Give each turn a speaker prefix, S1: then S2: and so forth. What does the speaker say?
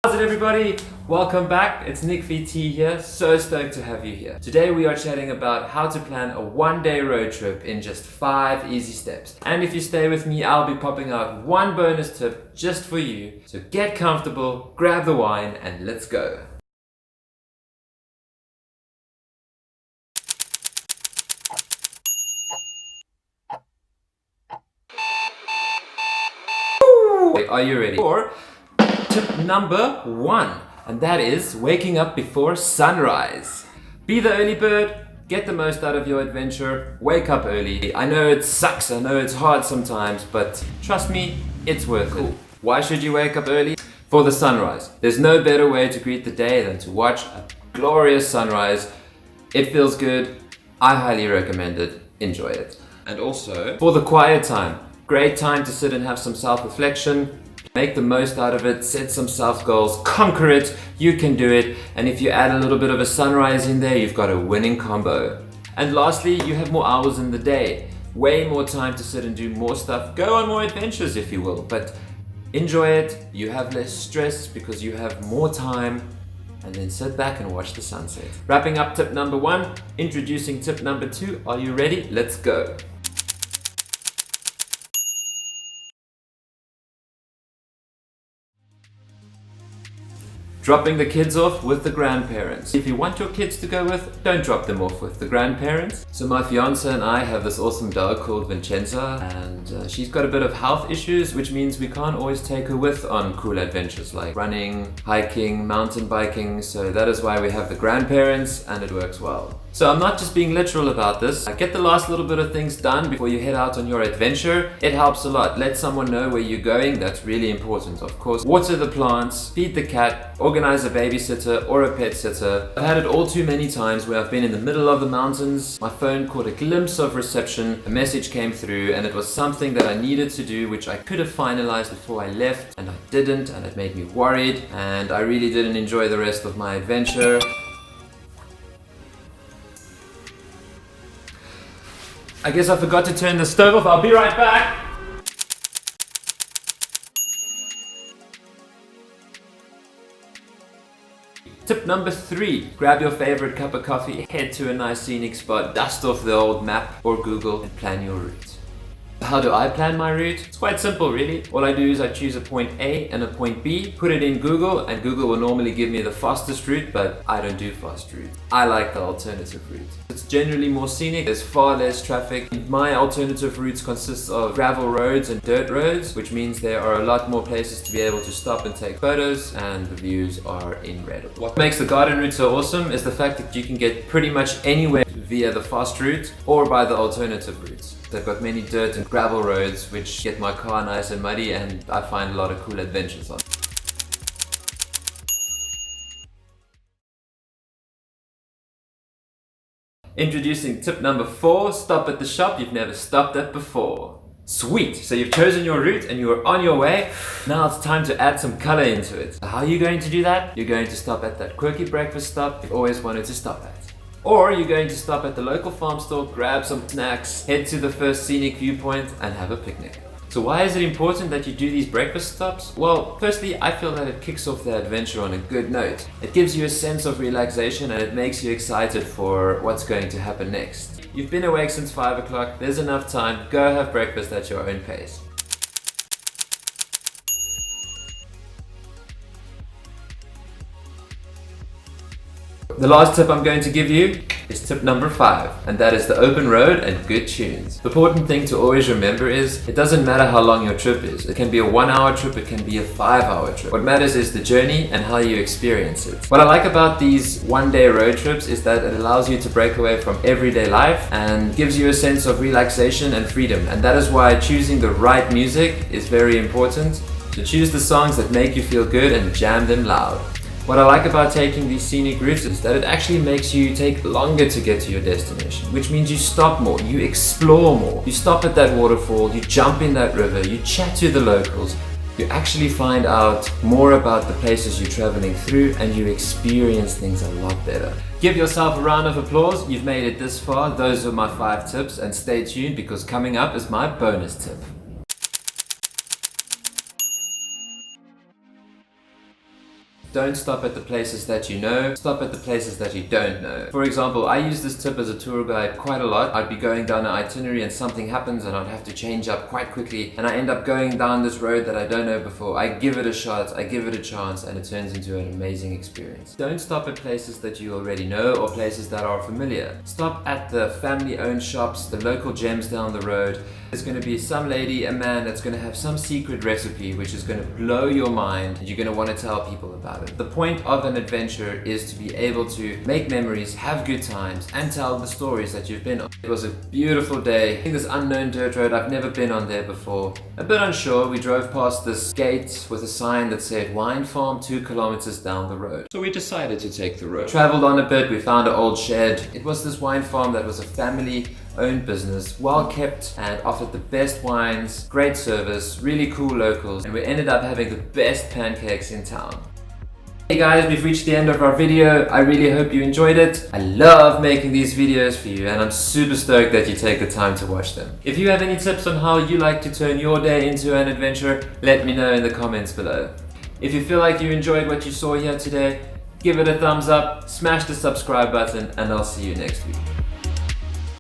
S1: How's it, everybody? Welcome back. It's Nick VT here. So stoked to have you here. Today we are chatting about how to plan a one-day road trip in just 5 easy steps. And if you stay with me, I'll be popping out one bonus tip just for you. So get comfortable, grab the wine, and let's go. Are you ready? For tip number 1, and that is waking up before sunrise. Be the early bird, get the most out of your adventure, wake up early. I know it sucks, I know it's hard sometimes, but trust me, it's worth it. Why should you wake up early? For the sunrise. There's no better way to greet the day than to watch a glorious sunrise. It feels good. I highly recommend it. Enjoy it. And also, for the quiet time. Great time to sit and have some self-reflection. Make the most out of it, set some self-goals, conquer it, you can do it. And if you add a little bit of a sunrise in there, you've got a winning combo. And lastly, you have more hours in the day. Way more time to sit and do more stuff. Go on more adventures if you will, but enjoy it. You have less stress because you have more time. And then sit back and watch the sunset. Wrapping up tip number 1, introducing tip number 2. Are you ready? Let's go. Dropping the kids off with the grandparents. If you want your kids to go with, don't drop them off with the grandparents. So my fiance and I have this awesome dog called Vincenza, and she's got a bit of health issues, which means we can't always take her with on cool adventures like running, hiking, mountain biking. So that is why we have the grandparents, and it works well. So I'm not just being literal about this. Get the last little bit of things done before you head out on your adventure. It helps a lot. Let someone know where you're going. That's really important. Of course, water the plants, feed the cat, organize a babysitter or a pet sitter. I've had it all too many times where I've been in the middle of the mountains. My phone caught a glimpse of reception. A message came through and it was something that I needed to do, which I could have finalized before I left, and I didn't, and it made me worried, and I really didn't enjoy the rest of my adventure. I guess I forgot to turn the stove off. I'll be right back. Tip number 3, grab your favorite cup of coffee, head to a nice scenic spot, dust off the old map or Google and plan your route. How do I plan my route? It's quite simple really. All I do is I choose a point A and a point B, put it in Google, and Google will normally give me the fastest route, but I don't do fast route. I like the alternative route. It's generally more scenic, there's far less traffic. My alternative routes consist of gravel roads and dirt roads, which means there are a lot more places to be able to stop and take photos, and the views are incredible. What makes the garden route so awesome is the fact that you can get pretty much anywhere via the fast route or by the alternative routes. They've got many dirt and gravel roads which get my car nice and muddy, and I find a lot of cool adventures on. Introducing tip number 4, stop at the shop you've never stopped at before. Sweet! So you've chosen your route and you are on your way. Now it's time to add some color into it. So how are you going to do that? You're going to stop at that quirky breakfast stop you've always wanted to stop at. Or you're going to stop at the local farm store, grab some snacks, head to the first scenic viewpoint and have a picnic. So why is it important that you do these breakfast stops? Well, firstly, I feel that it kicks off the adventure on a good note. It gives you a sense of relaxation and it makes you excited for what's going to happen next. You've been awake since 5 o'clock, there's enough time, go have breakfast at your own pace. The last tip I'm going to give you is tip number 5, and that is the open road and good tunes. The important thing to always remember is it doesn't matter how long your trip is. It can be a 1-hour trip, it can be a 5-hour trip. What matters is the journey and how you experience it. What I like about these one-day road trips is that it allows you to break away from everyday life and gives you a sense of relaxation and freedom. And that is why choosing the right music is very important. So choose the songs that make you feel good and jam them loud. What I like about taking these scenic routes is that it actually makes you take longer to get to your destination, which means you stop more, you explore more. You stop at that waterfall, you jump in that river, you chat to the locals, you actually find out more about the places you're traveling through, and you experience things a lot better. Give yourself a round of applause, you've made it this far. Those are my 5 tips, and stay tuned because coming up is my bonus tip. Don't stop at the places that you know, stop at the places that you don't know. For example, I use this tip as a tour guide quite a lot. I'd be going down an itinerary and something happens and I'd have to change up quite quickly, and I end up going down this road that I don't know before. I give it a shot, I give it a chance, and it turns into an amazing experience. Don't stop at places that you already know or places that are familiar. Stop at the family-owned shops, the local gems down the road. There's going to be some lady, a man that's going to have some secret recipe which is going to blow your mind, and you're going to want to tell people about it. The point of an adventure is to be able to make memories, have good times, and tell the stories that you've been on. It was a beautiful day. This unknown dirt road, I've never been on there before. A bit unsure, we drove past this gate with a sign that said wine farm 2 kilometers down the road. So we decided to take the road. Traveled on a bit, we found an old shed. It was this wine farm that was a family-owned business, well kept, and offered the best wines, great service, really cool locals, and we ended up having the best pancakes in town. Hey guys, we've reached the end of our video. I really hope you enjoyed it. I love making these videos for you, and I'm super stoked that you take the time to watch them. If you have any tips on how you like to turn your day into an adventure, let me know in the comments below. If you feel like you enjoyed what you saw here today, give it a thumbs up, smash the subscribe button, and I'll see you next week.